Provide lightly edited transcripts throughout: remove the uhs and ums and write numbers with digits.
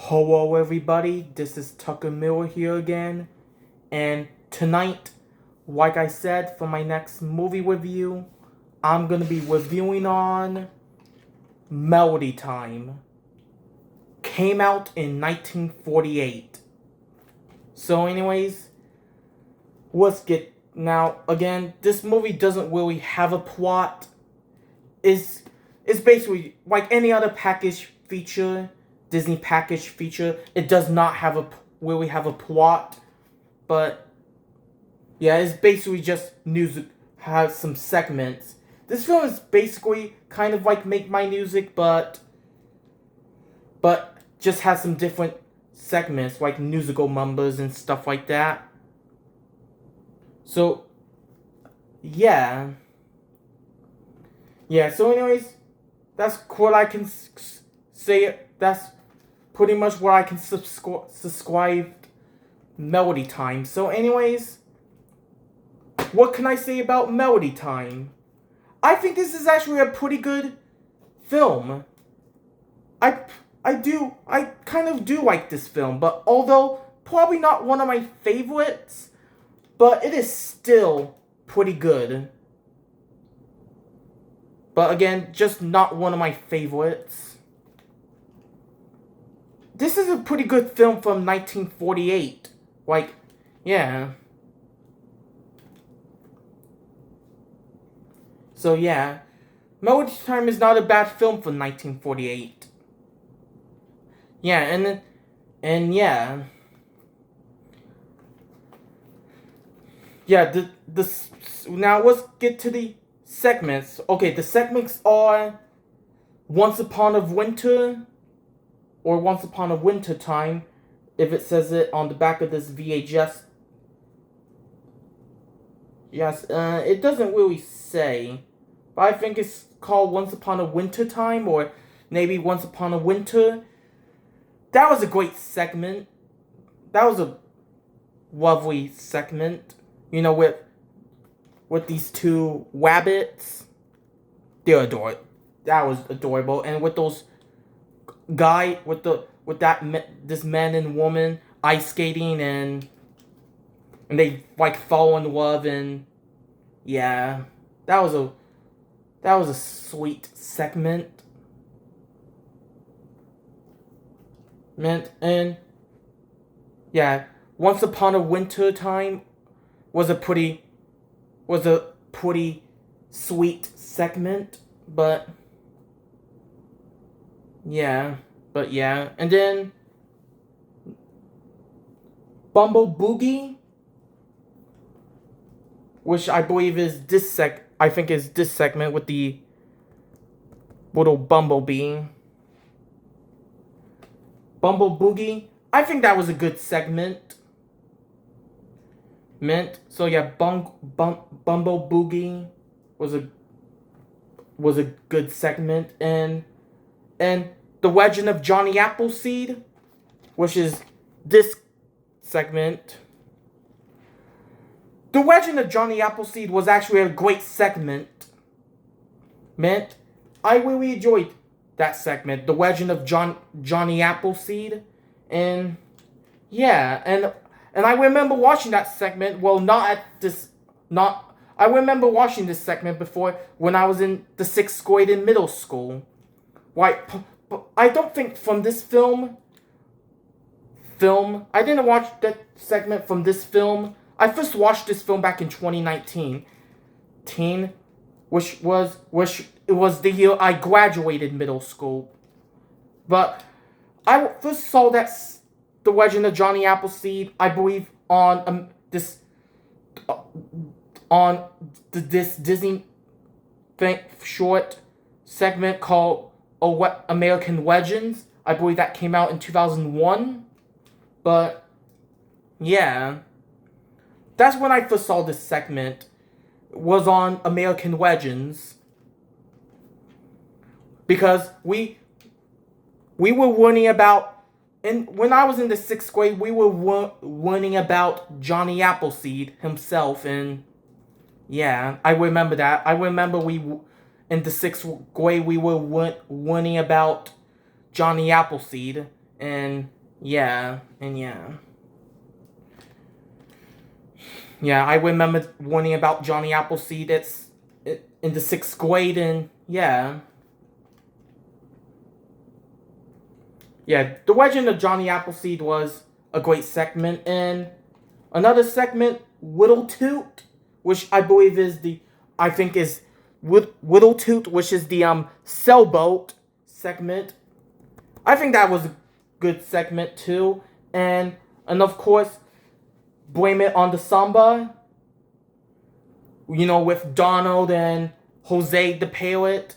Hello everybody, this is Tucker Miller here again, and tonight, like I said, for my next movie review, I'm gonna be reviewing on Melody Time. Came out in 1948. So anyways, let's get, now again, this movie doesn't really have a plot. It's basically like any other package feature, Disney package feature. It does not have really have a plot, but yeah, it's basically just music. Has some segments. This film is basically kind of like Make My Music, but just has some different segments like musical numbers and stuff like that. So yeah, So anyways, that's what I can say. That's pretty much what I can subscribe Melody Time. So anyways, what can I say about Melody Time? I think this is actually a pretty good film. I kind of do like this film, but although probably not one of my favorites, but it is still pretty good. But again, just not one of my favorites. This is a pretty good film from 1948. Like, yeah. So yeah, Melody Time is not a bad film for 1948. Yeah, and yeah. Yeah, now let's get to the segments. Okay, the segments are Once Upon a Winter or Once Upon a Winter Time, if it says it on the back of this VHS. Yes, it doesn't really say, but I think it's called Once Upon a Winter Time or maybe Once Upon a Winter. That was a great segment. That was a lovely segment. You know, with these two rabbits. They're adorable. That was adorable. And with those this man and woman ice skating and they like fall in love, and yeah, that was a sweet segment. And yeah, Once Upon a Winter Time was a pretty sweet segment, but yeah, and then Bumble Boogie, which I believe is I think is this segment with the little bumblebee. Bumble Boogie, I think that was a good segment. So yeah, Bumble Boogie was a good segment, and The Legend of Johnny Appleseed, which is this segment. The Legend of Johnny Appleseed was actually a great segment. I really enjoyed that segment, The Legend of Johnny Appleseed, and yeah, and I remember watching that segment. Well, not at this, not. I remember watching this segment before when I was in the 6th grade in middle school. Like, I don't think from this film. I didn't watch that segment from this film. I first watched this film back in 2019, which it was the year I graduated middle school. But I first saw The Legend of Johnny Appleseed, I believe, on this Disney short segment called American Legends. I believe that came out in 2001. But yeah, that's when I first saw this segment. Was on American Legends, because we were learning about, and when I was in the 6th grade, we were learning about Johnny Appleseed himself, and yeah, I remember that. I remember in the 6th grade we were learning about Johnny Appleseed, And yeah. Yeah, I remember warning about Johnny Appleseed. It's in the 6th grade, and yeah. Yeah, The Legend of Johnny Appleseed was a great segment, and another segment, Whittle Toot, which I believe is Whittle Toot, which is the sailboat segment. I think that was a good segment too, and of course, Blame It on the Samba. With Donald and Jose the Parrot.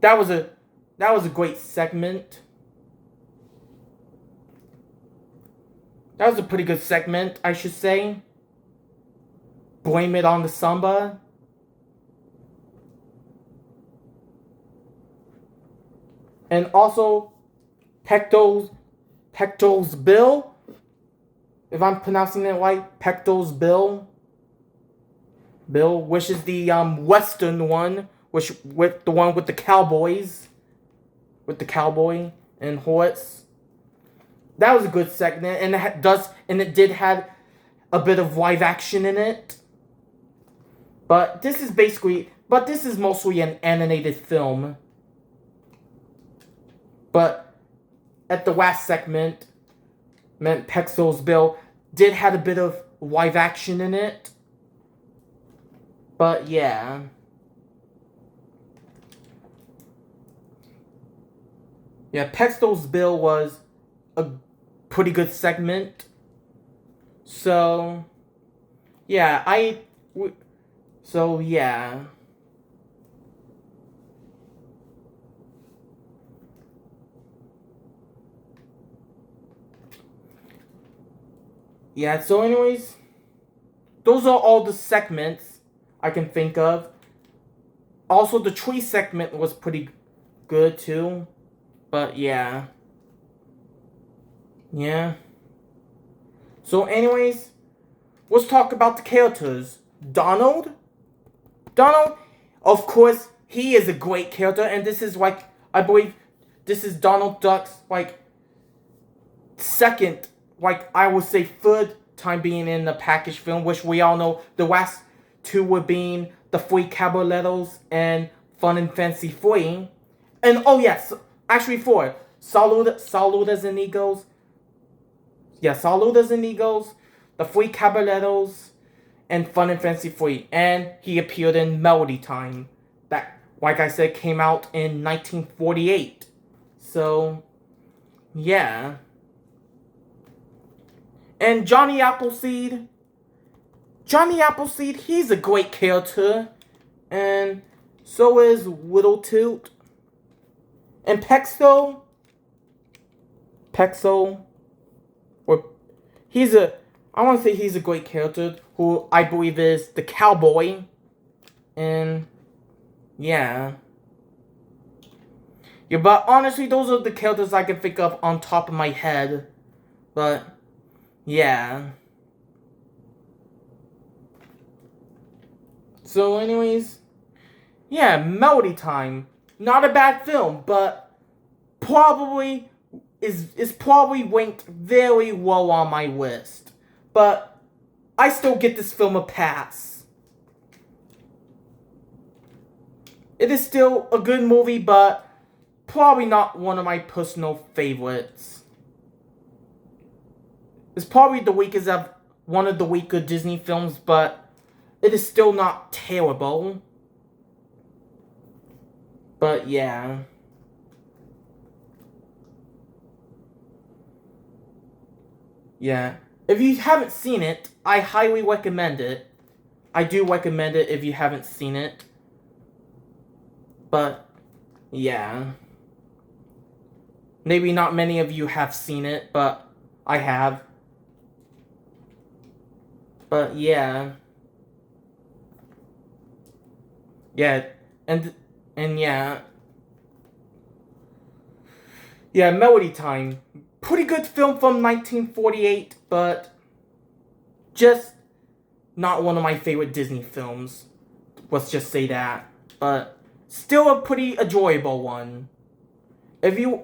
That was a great segment. That was a pretty good segment, I should say. Blame It on the Samba. And also, Pecto's Bill. If I'm pronouncing it right, Pecto's Bill. Which is the Western one, with the one with the cowboys. With the cowboy and horse. That was a good segment, and it did have a bit of live action in it. But this is mostly an animated film. But at the last segment, Pecto's Bill did have a bit of live action in it. But yeah. Yeah, Pecto's Bill was a pretty good segment. So, yeah, yeah. Yeah, so anyways, those are all the segments I can think of. Also, the tree segment was pretty good too. But yeah. Yeah. So anyways, let's talk about the characters. Donald, of course, he is a great character, and this is I believe this is Donald Duck's second, I would say third time being in the package film, which we all know the last two were being The Three Caballeros and Fun and Fancy Free. And oh yes, actually four. Saludos and Eagles. Yeah, Saludos and Eagles, The Three Caballeros, and Fun and Fancy Free. And he appeared in Melody Time. That, like I said, came out in 1948. So, yeah. And Johnny Appleseed, he's a great character. And so is Whittle Toot. And Pecto, I want to say he's a great character, who I believe is the cowboy. And, yeah. Yeah, but honestly, those are the characters I can think of on top of my head. But, yeah. So anyways, yeah, Melody Time. Not a bad film, but probably is probably ranked very low on my list. But I still get this film a pass. It is still a good movie, but probably not one of my personal favorites. It's probably one of the weaker Disney films, but it is still not terrible. But yeah. Yeah. If you haven't seen it, I highly recommend it. I do recommend it if you haven't seen it. But, yeah. Maybe not many of you have seen it, but I have. But, yeah. Yeah, and yeah. Yeah, Melody Time. Pretty good film from 1948, but just not one of my favorite Disney films. Let's just say that. But still a pretty enjoyable one. If you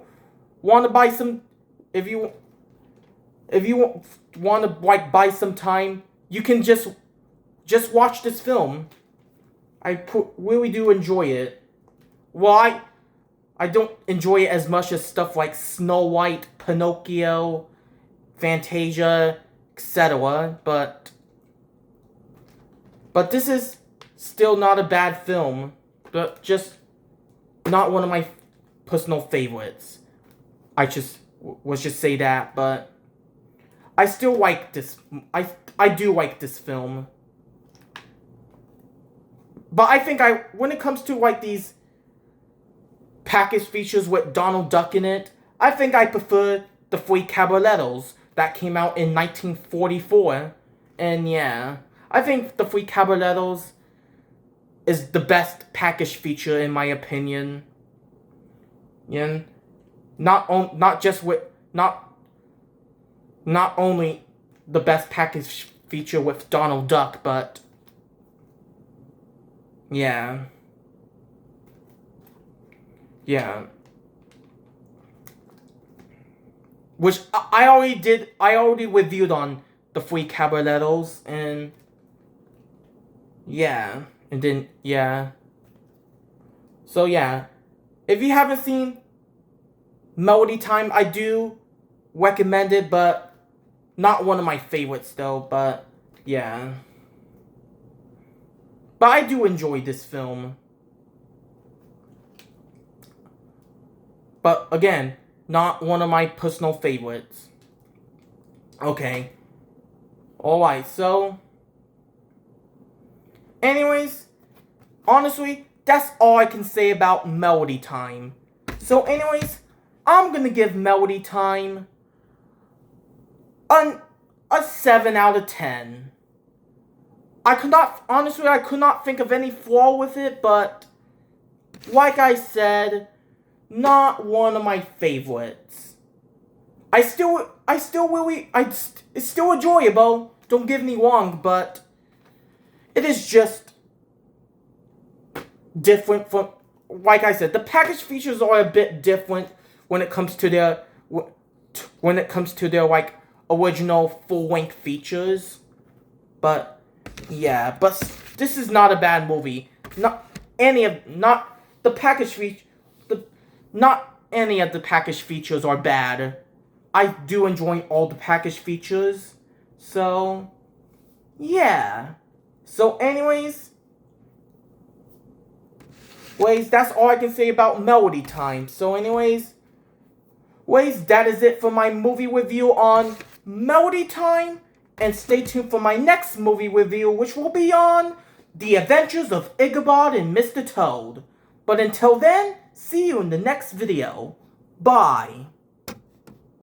want to buy some, if you want to like buy some time, you can just watch this film. Really do enjoy it. Well, I don't enjoy it as much as stuff like Snow White, Pinocchio, Fantasia, etc. But this is still not a bad film, but just not one of my personal favorites. Let's just say that, but I still like this. I do like this film. But I think when it comes to like these package features with Donald Duck in it, I think I prefer the Three Caballeros that came out in 1944. And yeah, I think the Three Caballeros is the best package feature in my opinion. Yeah, not only the best package feature with Donald Duck, but yeah. Which I already reviewed on the Three Caballeros, and yeah. And then, yeah. So yeah. If you haven't seen Melody Time, I do recommend it, but not one of my favorites though, but yeah. But I do enjoy this film. But again, not one of my personal favorites. Okay. Alright, so anyways, honestly, that's all I can say about Melody Time. So anyways, I'm gonna give Melody Time a 7 out of 10. I could not think of any flaw with it, but like I said, not one of my favorites. It's still enjoyable, don't get me wrong, but it is just different from, like I said, the package features are a bit different when it comes to their like original full-length features. But yeah, but this is not a bad movie. Not any of the package features are bad. I do enjoy all the package features. So yeah. So anyways, that's all I can say about Melody Time. So anyways, that is it for my movie review on Melody Time. And stay tuned for my next movie review, which will be on The Adventures of Ichabod and Mr. Toad. But until then, see you in the next video. Bye.